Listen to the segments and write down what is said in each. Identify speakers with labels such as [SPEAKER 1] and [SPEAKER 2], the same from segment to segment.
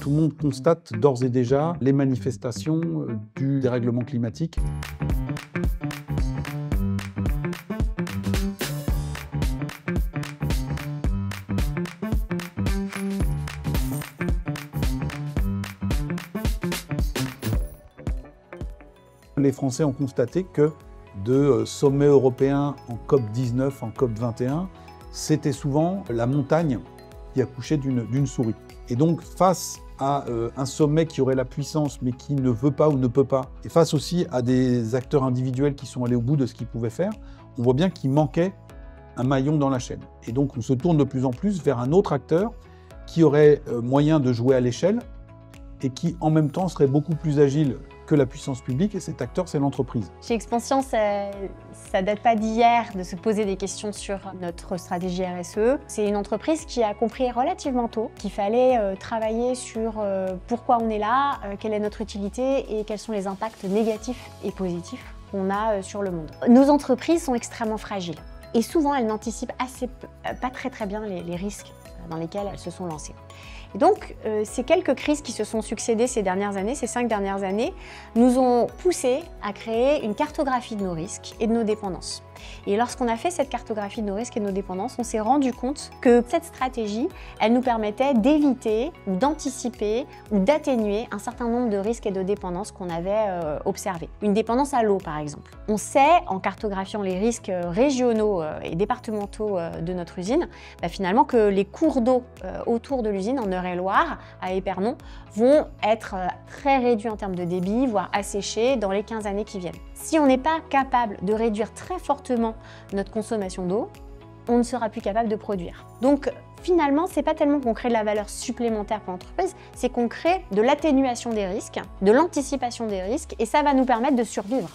[SPEAKER 1] Tout le monde constate d'ores et déjà les manifestations du dérèglement climatique. Les Français ont constaté que de sommets européens en COP19, en COP21, c'était souvent la montagne qui accouchait d'une souris. Et donc, face à un sommet qui aurait la puissance, mais qui ne veut pas ou ne peut pas, et face aussi à des acteurs individuels qui sont allés au bout de ce qu'ils pouvaient faire, on voit bien qu'il manquait un maillon dans la chaîne. Et donc, on se tourne de plus en plus vers un autre acteur qui aurait moyen de jouer à l'échelle et qui, en même temps, serait beaucoup plus agile que la puissance publique, et cet acteur, c'est l'entreprise.
[SPEAKER 2] Chez Expansian, ça date pas d'hier de se poser des questions sur notre stratégie RSE. C'est une entreprise qui a compris relativement tôt qu'il fallait travailler sur pourquoi on est là, quelle est notre utilité et quels sont les impacts négatifs et positifs qu'on a sur le monde. Nos entreprises sont extrêmement fragiles et souvent elles n'anticipent pas très bien les risques dans lesquels elles se sont lancées. Et donc, ces quelques crises qui se sont succédées ces dernières années, ces 5 dernières années, nous ont poussé à créer une cartographie de nos risques et de nos dépendances. Et lorsqu'on a fait cette cartographie de nos risques et de nos dépendances, on s'est rendu compte que cette stratégie, elle nous permettait d'éviter ou d'anticiper ou d'atténuer un certain nombre de risques et de dépendances qu'on avait observés. Une dépendance à l'eau, par exemple. On sait, en cartographiant les risques régionaux et départementaux de notre usine, finalement que les cours d'eau autour de l'usine, en Eure-et-Loir, à Épernon, vont être très réduits en termes de débit, voire asséchés dans les 15 années qui viennent. Si on n'est pas capable de réduire très fortement notre consommation d'eau, on ne sera plus capable de produire. Donc finalement, c'est pas tellement qu'on crée de la valeur supplémentaire pour l'entreprise, c'est qu'on crée de l'atténuation des risques, de l'anticipation des risques, et ça va nous permettre de survivre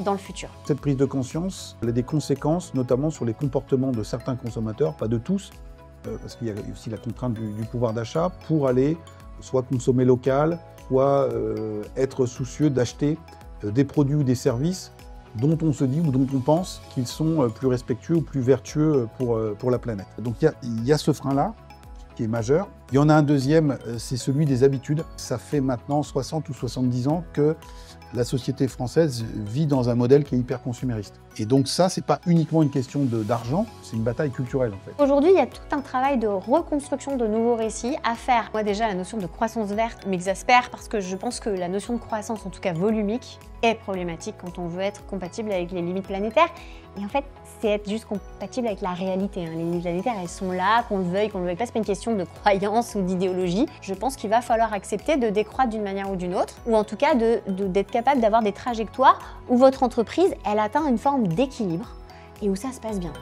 [SPEAKER 2] dans le futur.
[SPEAKER 1] Cette prise de conscience, elle a des conséquences, notamment sur les comportements de certains consommateurs, pas de tous, parce qu'il y a aussi la contrainte du pouvoir d'achat, pour aller soit consommer local, soit être soucieux d'acheter des produits ou des services dont on se dit ou dont on pense qu'ils sont plus respectueux ou plus vertueux pour la planète. Donc il y a ce frein-là qui est majeur. Il y en a un deuxième, c'est celui des habitudes. Ça fait maintenant 60 ou 70 ans que la société française vit dans un modèle qui est hyper consumériste. Et donc ça, c'est pas uniquement une question d'argent, c'est une bataille culturelle en fait.
[SPEAKER 2] Aujourd'hui, il y a tout un travail de reconstruction de nouveaux récits à faire. Moi déjà, la notion de croissance verte m'exaspère parce que je pense que la notion de croissance, en tout cas volumique, est problématique quand on veut être compatible avec les limites planétaires. Et en fait, c'est être juste compatible avec la réalité. Les limites planétaires, elles sont là, qu'on le veuille pas. C'est pas une question de croyance ou d'idéologie. Je pense qu'il va falloir accepter de décroître d'une manière ou d'une autre, ou en tout cas d'être capable d'avoir des trajectoires où votre entreprise, elle atteint une forme d'équilibre et où ça se passe bien.